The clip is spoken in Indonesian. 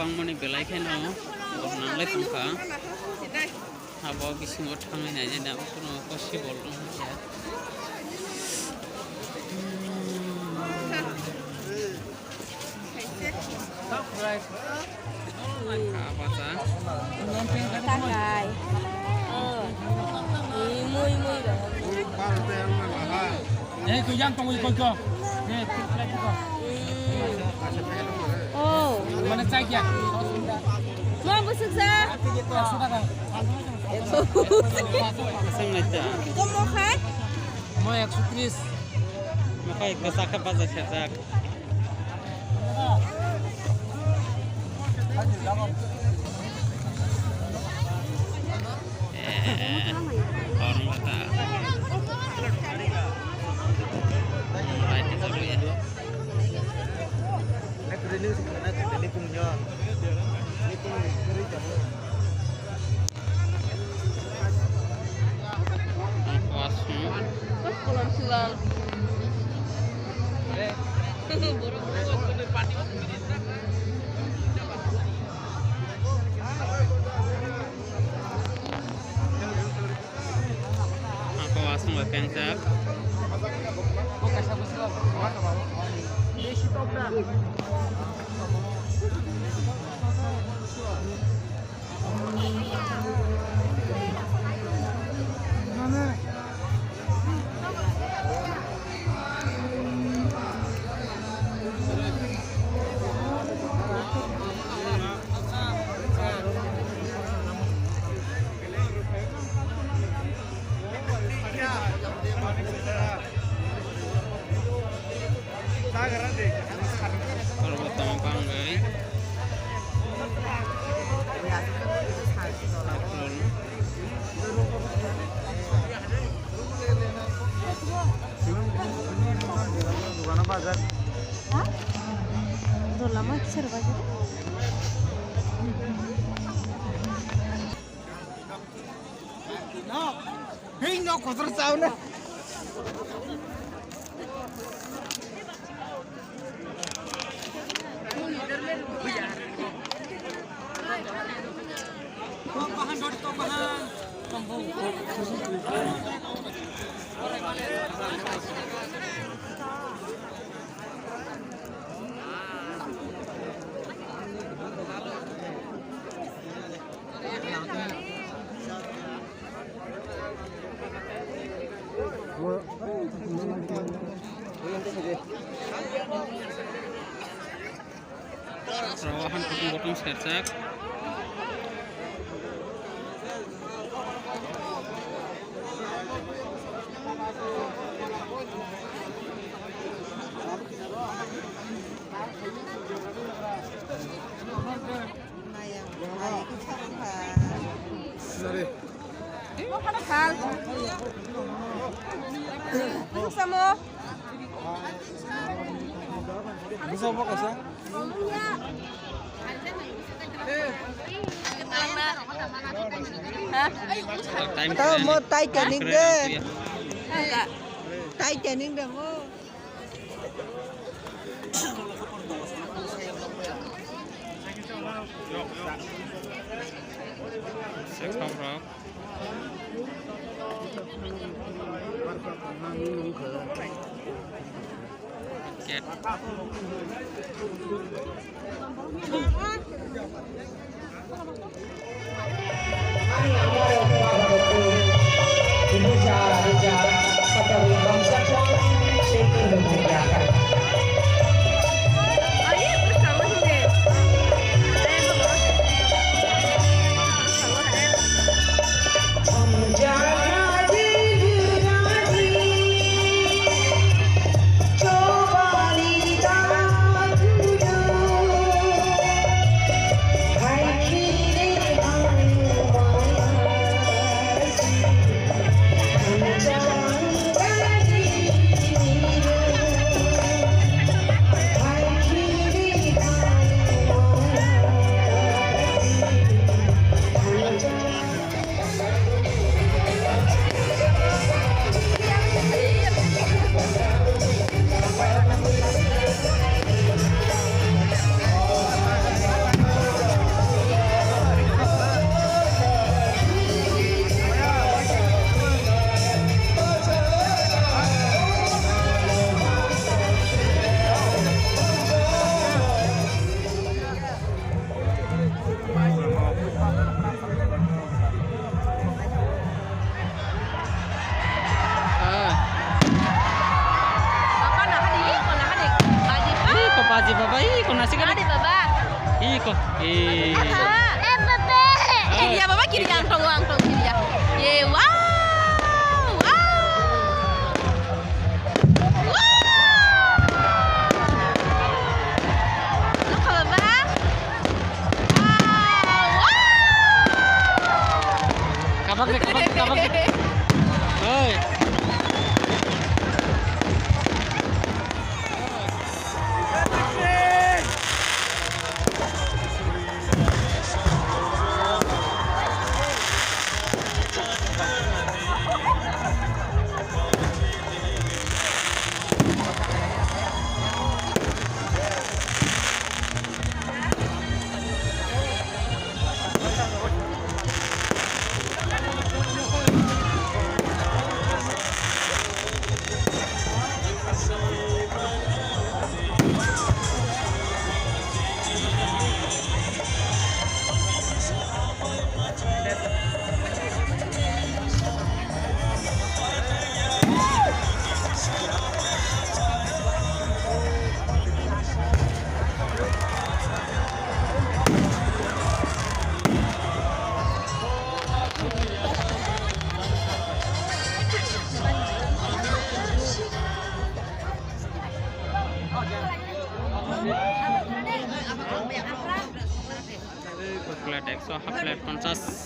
bangmani belai kheno nanglai tangka abo bisingo thangai nai je na kono possible ya apa ta Takai. Mui rồi. Ê, tôi dám trong coi cơ. Nè, lại cơ. Mana cak ya? Mau busuk sa? Sudah kan? Sang aja Kau mau kan? Mau 130. makai kesaka pasar sesak orang kata baik itu ya Ini punya. Ini punya. kuasnya Terus pulang silang. aku langsung berkencang Mau kasih apa sih? Desi toprak. kalau buat tampang guys Hah? Udah lama serba gitu. Hei, no, kotor tahun dah. Rawahan potong-potong sesak Mau kan hal? Busuk sama. Bisa apa kasih? Hah? Tahu mau tai training deh. Enggak. Tai training deh mau. sekap ket Indonesia Raja Satari Bangsa Siti Menjaga. Ayo bersama sini. Menjaga diri coba lihat dulu. Hai kiri menjaga diri. nasi kan? Ada baba. Iko. Bebe. Iya baba kiri angklong kiri ya. Ye wow. Kabak deh. Hoi. Plate 100, half plate 50.